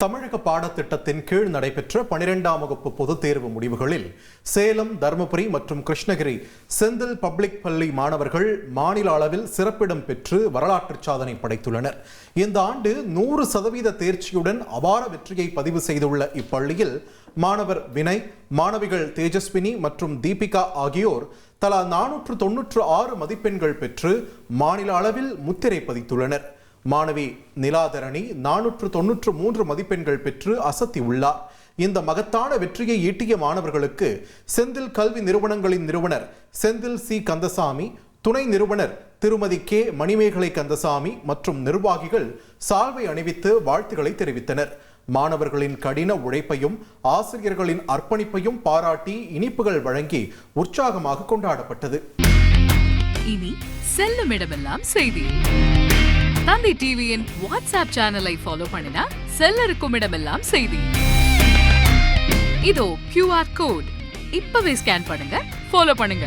தமிழக பாடத்திட்டத்தின் கீழ் நடைபெற்ற 12ஆம் வகுப்பு பொதுத் தேர்வு முடிவுகளில் சேலம், தருமபுரி மற்றும் கிருஷ்ணகிரி செந்தில் பப்ளிக் பள்ளி மாணவர்கள் மாநில அளவில் சிறப்பிடம் பெற்று வரலாற்று சாதனை படைத்துள்ளனர். இந்த ஆண்டு 100% தேர்ச்சியுடன் அபார வெற்றியை பதிவு செய்துள்ள இப்பள்ளியில் மாணவர் வினய், மாணவிகள் தேஜஸ்வினி மற்றும் தீபிகா ஆகியோர் தலா 496 மதிப்பெண்கள் பெற்று மாநில அளவில் முத்திரை பதித்துள்ளனர். மாணவி நிலாதரணி 493 மதிப்பெண்கள் பெற்று அசத்தியுள்ளார். இந்த மகத்தான வெற்றியை ஈட்டிய மாணவர்களுக்கு செந்தில் கல்வி நிறுவனங்களின் நிறுவனர் செந்தில் சி கந்தசாமி, துணை நிறுவனர் திருமதி கே மணிமேகலை கந்தசாமி மற்றும் நிர்வாகிகள் சால்வை அணிவித்து வாழ்த்துக்களை தெரிவித்தனர். மாணவர்களின் கடின உழைப்பையும் ஆசிரியர்களின் அர்ப்பணிப்பையும் பாராட்டி இனிப்புகள் வழங்கி உற்சாகமாக கொண்டாடப்பட்டது. இனி செல்லும் இடமெல்லாம் செய்தி. தந்தி டிவியின் வாட்ஸ்அப் சேனலை ஃபாலோ பண்ணினா செல்ல இருக்கும் இடமெல்லாம் செய்தி. இதோ QR கோட் இப்பவே ஸ்கேன் பண்ணுங்க, ஃபாலோ பண்ணுங்க.